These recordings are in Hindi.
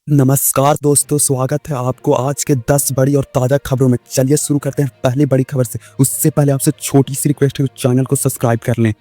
नमस्कार दोस्तों, स्वागत है आपको आज के 10 बड़ी और ताज़ा खबरों में। चलिए शुरू करते हैं पहली बड़ी खबर से। उससे पहले आपसे छोटी सी रिक्वेस्ट है कि चैनल को सब्सक्राइब कर लें।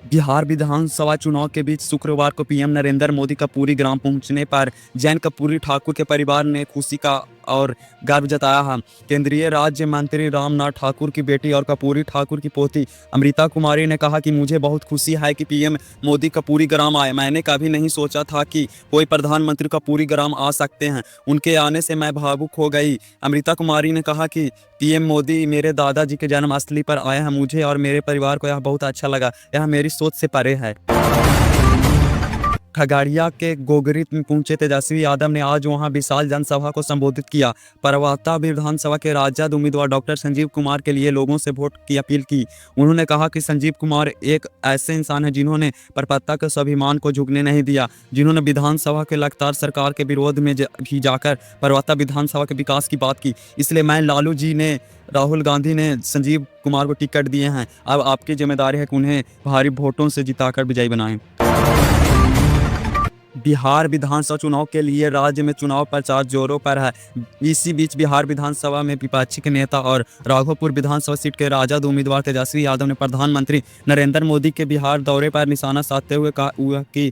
बिहार विधानसभा चुनाव के बीच शुक्रवार को पीएम नरेंद्र मोदी का पूरी ग्राम पहुंचने पर जैन कपूरी ठाकुर के परिवार ने खुशी का और गर्व जताया है। केंद्रीय राज्य मंत्री रामनाथ ठाकुर की बेटी और कपूरी ठाकुर की पोती अमृता कुमारी ने कहा कि मुझे बहुत खुशी है कि पीएम मोदी कपूरी ग्राम आए। मैंने कभी नहीं सोचा था कि कोई प्रधानमंत्री कपूरी ग्राम आ सकते हैं। उनके आने से मैं भावुक हो गई। अमृता कुमारी ने कहा कि पीएम मोदी मेरे दादाजी के जन्मस्थली पर आए हैं। मुझे और मेरे परिवार को यह बहुत अच्छा लगा। यह मेरी सोच से परे है। खगड़िया के गोगरी में पहुंचे तेजस्वी यादव ने आज वहां विशाल जनसभा को संबोधित किया। परवाता विधानसभा के राजद उम्मीदवार डॉक्टर संजीव कुमार के लिए लोगों से वोट की अपील की। उन्होंने कहा कि संजीव कुमार एक ऐसे इंसान है जिन्होंने परपत्ता के स्वाभिमान को झुकने नहीं दिया, जिन्होंने विधानसभा के लगातार सरकार के विरोध में भी जाकर परवाता विधानसभा के विकास की बात की। इसलिए मैं लालू जी ने राहुल गांधी ने संजीव कुमार को टिकट दिए हैं। अब आपकी जिम्मेदारी है कि उन्हें भारी वोटों से जिताकर विजयी बनाएं। बिहार विधानसभा चुनाव के लिए राज्य में चुनाव प्रचार जोरों पर है। इसी बीच बिहार विधानसभा में विपक्षी के नेता और राघोपुर विधानसभा सीट के राजद उम्मीदवार तेजस्वी यादव ने प्रधानमंत्री नरेंद्र मोदी के बिहार दौरे पर निशाना साधते हुए कहा कि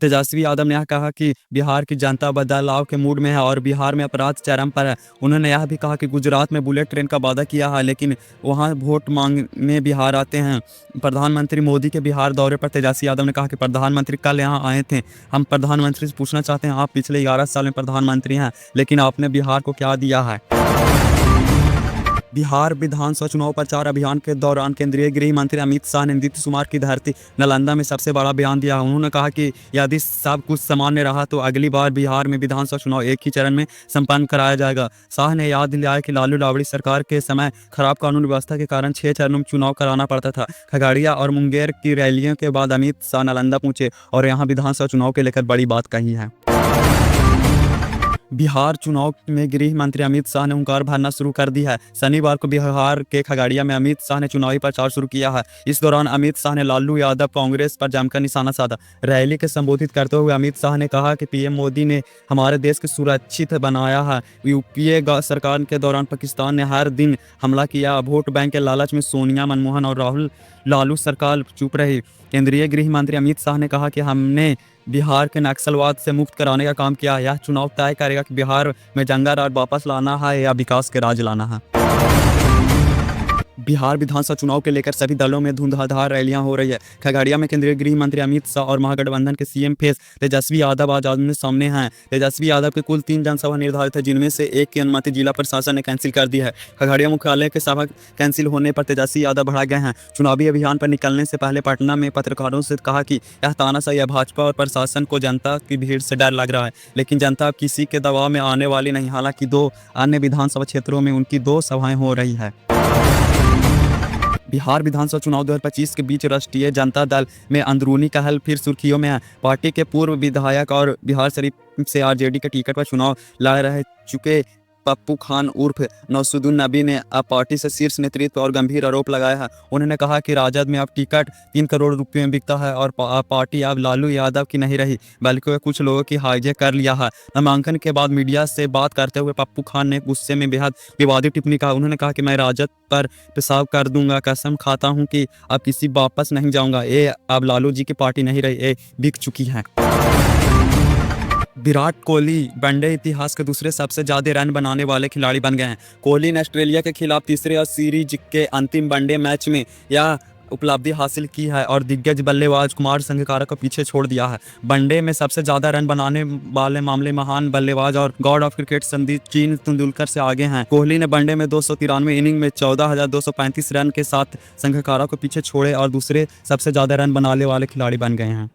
तेजस्वी यादव ने यह कहा कि बिहार की जनता बदलाव के मूड में है और बिहार में अपराध चरम पर है। उन्होंने यह भी कहा कि गुजरात में बुलेट ट्रेन का वादा किया है, लेकिन वहां वोट मांगने बिहार आते हैं। प्रधानमंत्री मोदी के बिहार दौरे पर तेजस्वी यादव ने कहा कि प्रधानमंत्री कल यहां आए थे। हम प्रधानमंत्री से पूछना चाहते हैं, आप पिछले 11 साल में प्रधानमंत्री हैं, लेकिन आपने बिहार को क्या दिया है। बिहार विधानसभा चुनाव प्रचार अभियान के दौरान केंद्रीय गृह मंत्री अमित शाह ने नीतीश कुमार की धरती नालंदा में सबसे बड़ा बयान दिया। उन्होंने कहा कि यदि सब कुछ सामान्य रहा तो अगली बार बिहार में विधानसभा चुनाव एक ही चरण में संपन्न कराया जाएगा। शाह ने याद दिलाया कि लालू राबड़ी सरकार के समय खराब कानून व्यवस्था के कारण 6 चरणों में चुनाव कराना पड़ता था। खगड़िया और मुंगेर की रैलियों के बाद अमित शाह नालंदा पहुंचे और यहाँ विधानसभा चुनाव के लेकर बड़ी बात कही है। बिहार चुनाव में गृह मंत्री अमित शाह ने हुंकार भरना शुरू कर दी है। शनिवार को बिहार के खगड़िया में अमित शाह ने चुनावी प्रचार शुरू किया है। इस दौरान अमित शाह ने लालू यादव कांग्रेस पर जमकर निशाना साधा। रैली के संबोधित करते हुए अमित शाह ने कहा कि पीएम मोदी ने हमारे देश को सुरक्षित बनाया है। यूपीए सरकार के दौरान पाकिस्तान ने हर दिन हमला किया। वोट बैंक के लालच में सोनिया, मनमोहन और लालू सरकार चुप रही। केंद्रीय गृह मंत्री अमित शाह ने कहा कि हमने बिहार के नक्सलवाद से मुक्त कराने का काम किया। यह चुनाव तय करेगा कि बिहार में जंगा राज वापस लाना है या विकास के राज लाना है। बिहार विधानसभा चुनाव के लेकर सभी दलों में धुंधाधार रैलियां हो रही है। खगड़िया में केंद्रीय गृह मंत्री अमित शाह और महागठबंधन के सीएम फेस तेजस्वी यादव आज आमने सामने हैं। तेजस्वी यादव के कुल 3 जनसभा निर्धारित है, जिनमें से एक की अनुमति जिला प्रशासन ने कैंसिल कर दी है। खगड़िया मुख्यालय के सभा कैंसिल होने पर तेजस्वी यादव भड़क गए हैं। चुनावी अभियान पर निकलने से पहले पटना में पत्रकारों से कहा कि यह तानाशाही है। भाजपा और प्रशासन को जनता की भीड़ से डर लग रहा है, लेकिन जनता अब किसी के दबाव में आने वाली नहीं। हालांकि 2 अन्य विधानसभा क्षेत्रों में उनकी 2 सभाएं हो रही है। बिहार विधानसभा चुनाव 2025 के बीच राष्ट्रीय जनता दल में अंदरूनी कहल फिर सुर्खियों में है। पार्टी के पूर्व विधायक और बिहार शरीफ से आरजेडी के टिकट पर चुनाव लड़ रह चुके पप्पू खान उर्फ नौसुद्दीन नबी ने अब पार्टी से शीर्ष नेतृत्व और गंभीर आरोप लगाया है। उन्होंने कहा कि राजद में अब टिकट 3 करोड़ रुपए में बिकता है और पार्टी अब लालू यादव की नहीं रही, बल्कि कुछ लोगों की हाईजैक कर लिया है। नामांकन के बाद मीडिया से बात करते हुए पप्पू खान ने गुस्से में बेहद विवादित टिप्पणी कहा। उन्होंने कहा कि मैं राजद पर पेशाब कर दूंगा, कसम खाता हूं कि अब किसी वापस नहीं जाऊंगा। ये अब लालू जी की पार्टी नहीं रही, ये बिक चुकी है। विराट कोहली वनडे इतिहास के दूसरे सबसे ज्यादा रन बनाने वाले खिलाड़ी बन गए हैं। कोहली ने ऑस्ट्रेलिया के खिलाफ तीसरे और सीरीज के अंतिम वनडे मैच में यह उपलब्धि हासिल की है और दिग्गज बल्लेबाज कुमार संगकारा को पीछे छोड़ दिया है। वनडे में सबसे ज्यादा रन बनाने वाले मामले महान बल्लेबाज और God of cricket Sachin Tendulkar से आगे हैं। कोहली ने वनडे में 293 इनिंग में 14,235 रन के साथ संगकारा को पीछे छोड़े और दूसरे सबसे ज्यादा रन बनाने वाले खिलाड़ी बन गए हैं।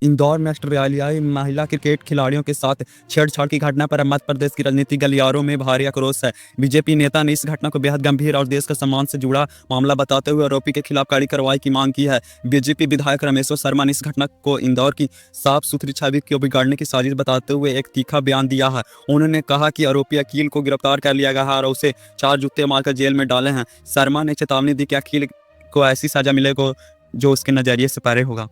इंदौर में ऑस्ट्रेलियाई महिला क्रिकेट खिलाड़ियों के साथ छेड़छाड़ की घटना पर मध्य प्रदेश की राजनीतिक गलियारों में भारी आक्रोश है। बीजेपी नेता ने इस घटना को बेहद गंभीर और देश के सम्मान से जुड़ा मामला बताते हुए आरोपी के खिलाफ कड़ी कार्रवाई की मांग की है। बीजेपी विधायक रमेश्वर शर्मा ने इस घटना को इंदौर की साफ सुथरी छवि को बिगाड़ने की साजिश बताते हुए एक तीखा बयान दिया है। उन्होंने कहा कि आरोपी अकील को गिरफ्तार कर लिया गया है और उसे 4 जूते मारकर जेल में डाले हैं। शर्मा ने चेतावनी दी कि अकील को ऐसी सजा मिलेगी जो उसके नजरिए से परे होगा।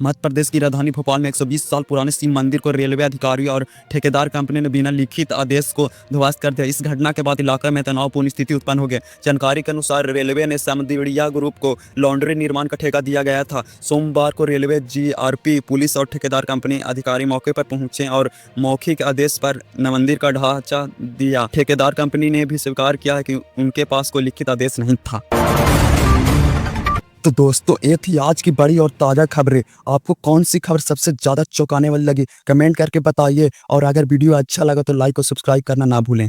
मध्य प्रदेश की राजधानी भोपाल में 120 साल पुराने शिव मंदिर को रेलवे अधिकारी और ठेकेदार कंपनी ने बिना लिखित आदेश को ध्वस्त कर दिया। इस घटना के बाद इलाके में तनावपूर्ण स्थिति उत्पन्न हो गई। जानकारी के अनुसार रेलवे ने समदिड़िया ग्रुप को लॉन्ड्री निर्माण का ठेका दिया गया था। सोमवार को रेलवे जीआरपी पुलिस और ठेकेदार कंपनी अधिकारी मौके पर पहुंचे और मौखिक आदेश पर मंदिर का ढांचा दिया। ठेकेदार कंपनी ने भी स्वीकार किया कि उनके पास कोई लिखित आदेश नहीं था। तो दोस्तों, ये थी आज की बड़ी और ताज़ा खबरें। आपको कौन सी खबर सबसे ज़्यादा चौंकाने वाली लगी, कमेंट करके बताइए। और अगर वीडियो अच्छा लगा तो लाइक और सब्सक्राइब करना ना भूलें।